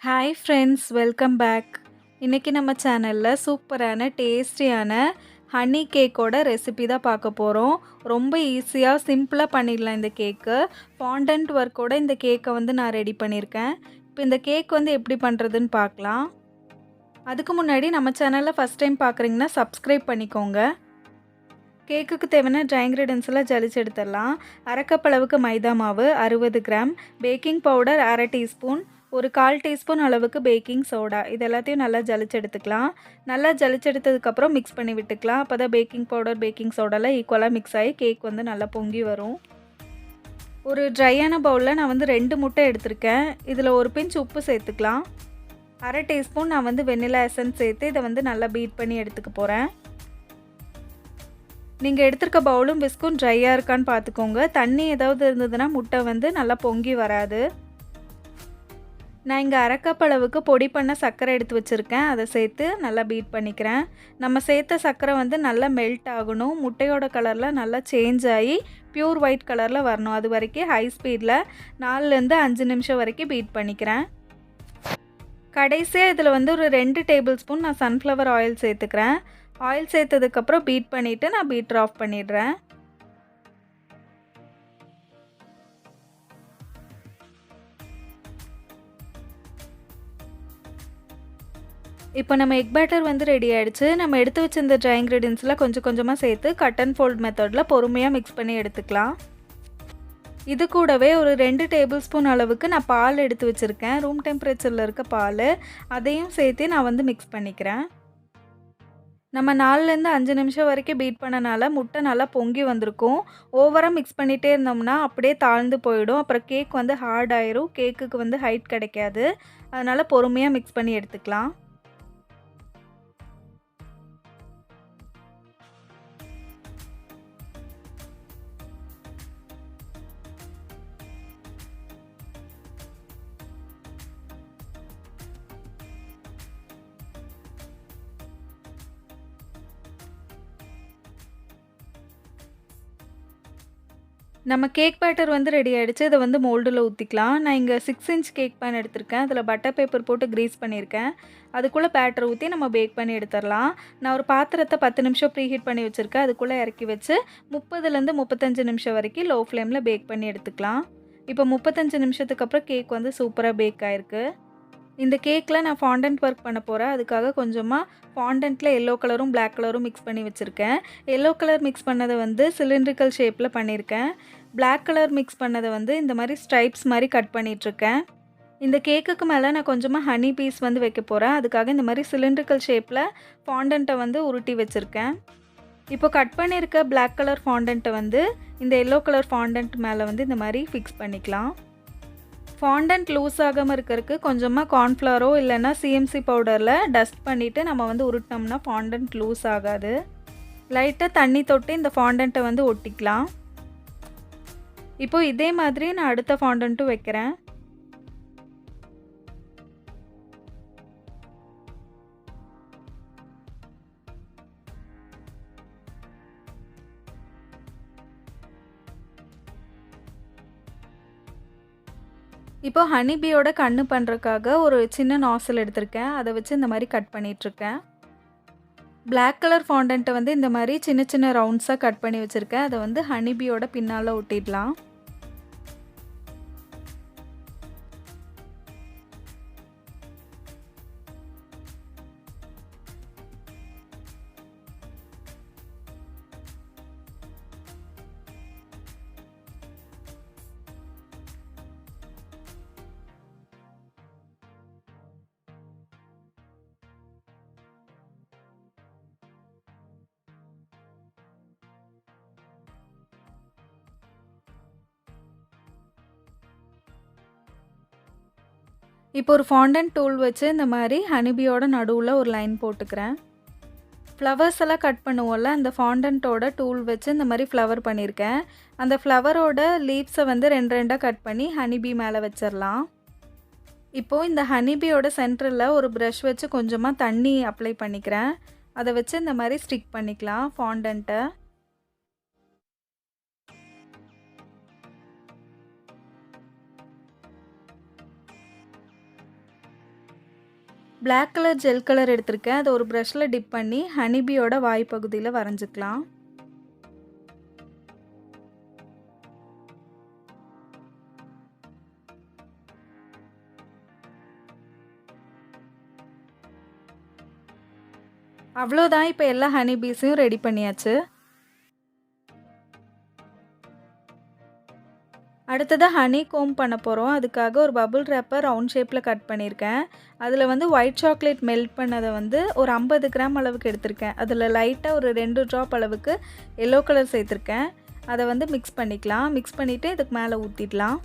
Hi friends, welcome back. இன்றைக்கி நம்ம சேனலில் சூப்பரான டேஸ்டியான ஹனி கேக்கோட ரெசிபி தான் பார்க்க போகிறோம். ரொம்ப ஈஸியாக சிம்பிளாக பண்ணிடலாம் இந்த கேக்கு. ஃபாண்டன்ட் ஒர்க்கோட இந்த கேக்கை நான் ரெடி பண்ணியிருக்கேன். இப்போ இந்த கேக் எப்படி பண்ணுறதுன்னு பார்க்கலாம். அதுக்கு முன்னாடி நம்ம சேனலில் ஃபஸ்ட் டைம் பார்க்குறீங்கன்னா சப்ஸ்கிரைப் பண்ணிக்கோங்க. கேக்குக்கு தேவையான ட்ரை இன்க்ரீடியன்ஸ் எல்லாம் ஜலிச்சு எடுத்துடலாம். அரை கப் அளவுக்கு மைதா மாவு 60 கிராம், பேக்கிங் பவுடர் அரை டீஸ்பூன், ஒரு 1/4 டீஸ்பூன் அளவுக்கு பேக்கிங் சோடா, இது எல்லாத்தையும் நல்லா ஜலிச்சு எடுத்துக்கலாம். நல்லா ஜலிச்சு எடுத்ததுக்கப்புறம் மிக்ஸ் பண்ணி விட்டுக்கலாம். அப்போ தான் பேக்கிங் பவுடர் பேக்கிங் சோடாலாம் ஈக்குவலாக மிக்ஸ் ஆகி கேக் நல்லா பொங்கி வரும். ஒரு ட்ரையான பவுலில் நான் 2 முட்டை எடுத்திருக்கேன். இதில் ஒரு பிஞ்ச் உப்பு சேர்த்துக்கலாம். அரை டீஸ்பூன் நான் வெண்ணிலா எசன்ஸ் சேர்த்து இதை நல்லா பீட் பண்ணி எடுத்துக்க போகிறேன். நீங்கள் எடுத்துருக்க பவுலும் விஸ்கும் ட்ரையாக இருக்கான்னு பார்த்துக்கோங்க. தண்ணி ஏதாவது இருந்ததுன்னா முட்டை நல்லா பொங்கி வராது. நான் இங்கே அரை கப் அளவுக்கு பொடி பண்ண சர்க்கரை எடுத்து வச்சுருக்கேன். அதை சேர்த்து நல்லா பீட் பண்ணிக்கிறேன். நம்ம சேர்த்த சர்க்கரை நல்லா மெல்ட் ஆகணும். முட்டையோட கலரில் நல்லா சேஞ்ச் ஆகி பியூர் ஒயிட் கலரில் வரணும். அது வரைக்கும் ஹை ஸ்பீடில் 4லேருந்து 5 நிமிஷம் வரைக்கும் பீட் பண்ணிக்கிறேன். கடைசியாக இதில் ஒரு 2 டேபிள் ஸ்பூன் நான் சன்ஃப்ளவர் ஆயில் சேர்த்துக்கிறேன். ஆயில் சேர்த்ததுக்கப்புறம் பீட் பண்ணிவிட்டு நான் பீட்டர் ஆஃப் பண்ணிடுறேன். இப்போ நம்ம எக் பேட்டர் ரெடி ஆகிடுச்சு. நம்ம எடுத்து வச்சிருந்த ட்ரை இன்க்ரீடியன்ஸ்லாம் கொஞ்சம் கொஞ்சமாக சேர்த்து கட் அண்ட் ஃபோல்ட் மெத்தடில் பொறுமையாக மிக்ஸ் பண்ணி எடுத்துக்கலாம். இது கூடவே ஒரு 2 டேபிள் ஸ்பூன் அளவுக்கு நான் பால் எடுத்து வச்சுருக்கேன். ரூம் டெம்பரேச்சரில் இருக்க பால், அதையும் சேர்த்து நான் மிக்ஸ் பண்ணிக்கிறேன். நம்ம 4லேருந்து 5 நிமிஷம் வரைக்கும் பீட் பண்ணனால முட்டை நல்லா பொங்கி வந்திருக்கும். ஓவராக மிக்ஸ் பண்ணிகிட்டே இருந்தோம்னா அப்படியே தாழ்ந்து போயிடும். அப்புறம் கேக் ஹார்ட் ஆயிரும். கேக்குக்கு ஹைட் கிடைக்காது. அதனால் பொறுமையாக மிக்ஸ் பண்ணி எடுத்துக்கலாம். நம்ம கேக் பேட்டர் ரெடி ஆகிடுச்சு. இதை மோல்டில் ஊற்றிக்கலாம். நான் இங்கே 6 இன்ச் கேக் பேன் எடுத்திருக்கேன். அதில் பட்டர் பேப்பர் போட்டு க்ரீஸ் பண்ணியிருக்கேன். அதுக்குள்ளே பேட்டர் ஊற்றி நம்ம பேக் பண்ணி எடுத்துடலாம். நான் ஒரு பாத்திரத்தை 10 நிமிஷம் ப்ரீஹீட் பண்ணி வச்சுருக்கேன். அதுக்குள்ளே இறக்கி வச்சு 30லேருந்து 35 நிமிஷம் வரைக்கும் லோ ஃப்ளேமில் பேக் பண்ணி எடுத்துக்கலாம். இப்போ 35 நிமிஷத்துக்கு அப்புறம் கேக் சூப்பராக பேக் ஆகிருக்கு. இந்த கேக்கில் நான் ஃபாண்டன்ட் ஒர்க் பண்ண போகிறேன். அதுக்காக கொஞ்சமாக ஃபாண்டன்ட்டில் எல்லோ கலரும் பிளாக் கலரும் மிக்ஸ் பண்ணி வச்சுருக்கேன். எல்லோ கலர் மிக்ஸ் பண்ணதை சிலிண்ட்ரிக்கல் ஷேப்பில் பண்ணியிருக்கேன். பிளாக் கலர் மிக்ஸ் பண்ணதை இந்த மாதிரி ஸ்ட்ரைப்ஸ் மாதிரி கட் பண்ணிகிட்ருக்கேன். இந்த கேக்குக்கு மேலே நான் கொஞ்சமாக ஹனி பீஸ் வைக்க போகிறேன். அதுக்காக இந்த மாதிரி சிலிண்ட்ரிக்கல் ஷேப்பில் ஃபாண்டன்ட்டை உருட்டி வச்சுருக்கேன். இப்போ கட் பண்ணியிருக்க பிளாக் கலர் ஃபாண்டன்ட்டை இந்த எல்லோ கலர் ஃபாண்டன்ட் மேலே இந்த மாதிரி ஃபிக்ஸ் பண்ணிக்கலாம். ஃபாண்டன்ட் லூஸ் ஆகாமல் இருக்கிறதுக்கு கொஞ்சமாக கார்ன்ஃப்ளவரோ இல்லைன்னா சிஎம்சி பவுடரில் டஸ்ட் பண்ணிவிட்டு நம்ம உருட்டினோம்னா ஃபாண்டன்ட் லூஸ் ஆகாது. லைட்டாக தண்ணி தொட்டு இந்த ஃபாண்டன்ட்டை ஒட்டிக்கலாம். இப்போது இதே மாதிரி நான் அடுத்த ஃபாண்டன்ட்டும் வைக்கிறேன். இப்போ ஹனி பீயோட கண்ணு பண்ணுறதுக்காக ஒரு சின்ன நாசில் எடுத்திருக்கேன். அதை வச்சு இந்த மாதிரி கட் பண்ணிகிட்ருக்கேன். பிளாக் கலர் ஃபாண்டன்ட்டை இந்த மாதிரி சின்ன சின்ன ரவுண்ட்ஸாக கட் பண்ணி வச்சுருக்கேன். அதை ஹனி பீயோட பின்னால் ஒட்டிடலாம். இப்போ ஒரு ஃபாண்டன்ட் டூல் வச்சு இந்த மாதிரி ஹனிபியோட நடுவில் ஒரு லைன் போட்டுக்கிறேன். ஃப்ளவர்ஸ் எல்லாம் கட் பண்ணுவோம்ல, அந்த ஃபாண்டன்ட்டோட டூல் வச்சு இந்த மாதிரி ஃப்ளவர் பண்ணியிருக்கேன். அந்த ஃப்ளவரோட லீவ்ஸை 2 கட் பண்ணி ஹனிபி மேலே வச்சிடலாம். இப்போது இந்த ஹனிபியோட சென்டரில் ஒரு ப்ரஷ் வச்சு கொஞ்சமாக தண்ணி அப்ளை பண்ணிக்கிறேன். அதை வச்சு இந்த மாதிரி ஸ்டிக் பண்ணிக்கலாம் ஃபாண்டன்ட்டை. பிளாக் கலர் ஜெல் கலர் எடுத்திருக்கேன். அதை ஒரு ப்ரஷ்ல டிப் பண்ணி ஹனிபியோட வாய் பகுதியில் வரைஞ்சிக்கலாம். அவ்வளோதான், இப்போ எல்லா ஹனிபீஸையும் ரெடி பண்ணியாச்சு. அடுத்ததாக ஹனி கோம் பண்ண போகிறோம். அதுக்காக ஒரு பபுள் ரேப்பை ரவுண்ட் ஷேப்பில் கட் பண்ணியிருக்கேன். அதில் வந்து ஒயிட் சாக்லேட் மெல்ட் பண்ணதை வந்து ஒரு 50 கிராம் அளவுக்கு எடுத்திருக்கேன். அதில் லைட்டாக ஒரு 2 ட்ராப் அளவுக்கு எல்லோ கலர் சேர்த்துருக்கேன். அதை வந்து மிக்ஸ் பண்ணிக்கலாம். மிக்ஸ் பண்ணிவிட்டு இதுக்கு மேலே ஊற்றிடலாம்.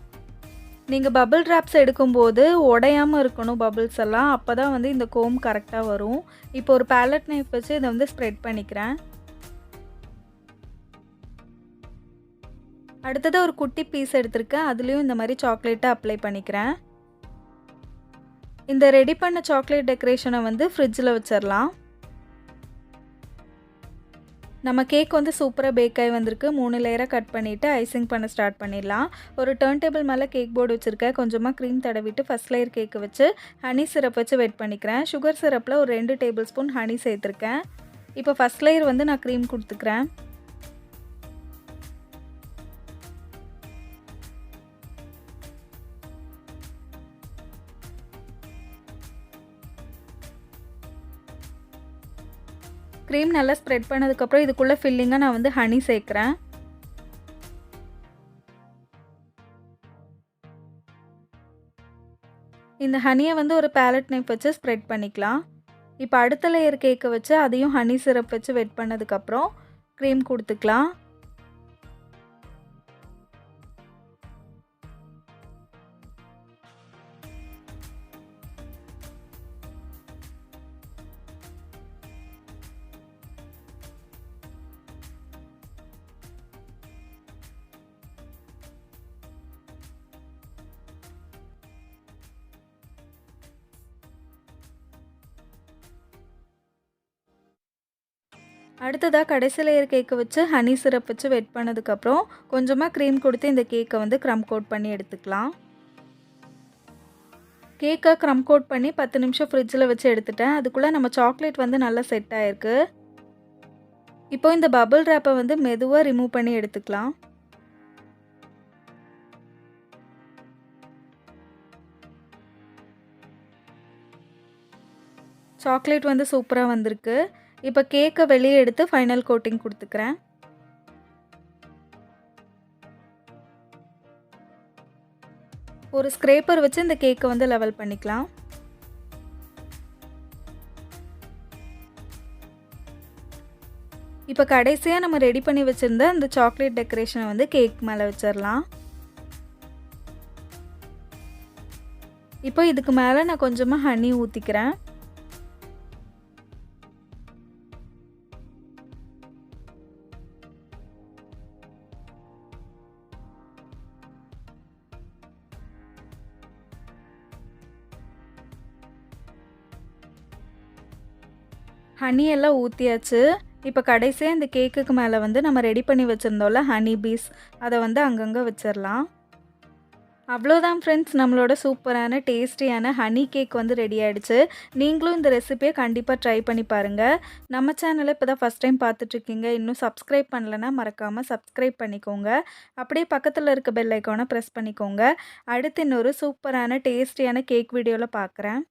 நீங்கள் பபுள் ட்ராப்ஸ் எடுக்கும்போது உடையாமல் இருக்கணும் பபுள்ஸ் எல்லாம். அப்போ தான் வந்து இந்த கோம் கரெக்டாக வரும். இப்போ ஒரு பேலட் நைஃப் வச்சு இதை வந்து ஸ்ப்ரெட் பண்ணிக்கிறேன். அடுத்தது ஒரு குட்டி பீஸ் எடுத்திருக்கேன். அதுலேயும் இந்த மாதிரி சாக்லேட்டை அப்ளை பண்ணிக்கிறேன். இந்த ரெடி பண்ண சாக்லேட் டெக்கரேஷனை வந்து ஃப்ரிட்ஜில் வச்சிடலாம். நம்ம கேக் வந்து சூப்பராக பேக் ஆகி வந்திருக்கு. 3 லேயராக கட் பண்ணிவிட்டு ஐசிங் பண்ண ஸ்டார்ட் பண்ணிடலாம். ஒரு டர்ன் டேபிள் மேலே கேக் போர்டு வச்சுருக்கேன். கொஞ்சமாக க்ரீம் தடவிட்டு ஃபஸ்ட் லேயர் கேக்கு வச்சு ஹனி சிரப் வச்சு வெட் பண்ணிக்கிறேன். சுகர் சிரப்பில் ஒரு 2 டேபிள் ஸ்பூன் ஹனி சேர்த்துருக்கேன். இப்போ ஃபஸ்ட் லேயர் வந்து நான் க்ரீம் கொடுத்துக்கிறேன். க்ரீம் நல்லா ஸ்ப்ரெட் பண்ணதுக்கப்புறம் இதுக்குள்ளே ஃபில்லிங்காக நான் வந்து ஹனி சேர்க்குறேன். இந்த ஹனியை வந்து ஒரு பேலட் நைஃப் வச்சு ஸ்ப்ரெட் பண்ணிக்கலாம். இப்போ அடுத்த லேயர் கேக்கை வச்சு அதையும் ஹனி சிரப் வச்சு வெட் பண்ணதுக்கப்புறம் க்ரீம் கொடுத்துக்கலாம். அடுத்ததாக கடைசி லேயர் கேக்கை வச்சு ஹனி சிரப் வச்சு வெட் பண்ணதுக்கப்புறம் கொஞ்சமாக க்ரீம் கொடுத்து இந்த கேக்கை வந்து க்ரம் கோட் பண்ணி எடுத்துக்கலாம். கேக்கை க்ரம் கோட் பண்ணி 10 நிமிஷம் ஃப்ரிட்ஜில் வச்சு எடுத்துட்டேன். அதுக்குள்ளே நம்ம சாக்லேட் வந்து நல்லா செட் ஆகிருக்கு. இப்போ இந்த பபுள் ரேப்பை வந்து மெதுவாக ரிமூவ் பண்ணி எடுத்துக்கலாம். சாக்லேட் வந்து சூப்பராக வந்திருக்கு. இப்போ கேக்கை வெளியே எடுத்து ஃபைனல் கோட்டிங் கொடுத்துக்கிறேன். ஒரு ஸ்க்ரேப்பர் வச்சு இந்த கேக்கை வந்து லெவல் பண்ணிக்கலாம். இப்போ கடைசியாக நம்ம ரெடி பண்ணி வச்சுருந்த அந்த சாக்லேட் டெக்கரேஷனை வந்து கேக் மேலே வச்சிடலாம். இப்போ இதுக்கு மேலே நான் கொஞ்சமாக ஹனி ஊற்றிக்கிறேன். ஹனி எல்லாம் ஊற்றியாச்சு. இப்போ கடைசியாக இந்த கேக்குக்கு மேலே வந்து நம்ம ரெடி பண்ணி வச்சுருந்தோம்ல ஹனி பீஸ், அதை வந்து அங்கங்கே வச்சிடலாம். அவ்வளோதான் ஃப்ரெண்ட்ஸ், நம்மளோட சூப்பரான டேஸ்டியான ஹனி கேக் வந்து ரெடி ஆகிடுச்சு. நீங்களும் இந்த ரெசிபியை கண்டிப்பாக ட்ரை பண்ணி பாருங்கள். நம்ம சேனலை இப்போ தான் ஃபஸ்ட் டைம் பார்த்துட்ருக்கீங்க, இன்னும் சப்ஸ்கிரைப் பண்ணலைன்னா மறக்காமல் சப்ஸ்கிரைப் பண்ணிக்கோங்க. அப்படியே பக்கத்தில் இருக்க பெல் ஐக்கானை ப்ரெஸ் பண்ணிக்கோங்க. அடுத்து இன்னொரு சூப்பரான டேஸ்டியான கேக் வீடியோவில் பார்க்குறேன்.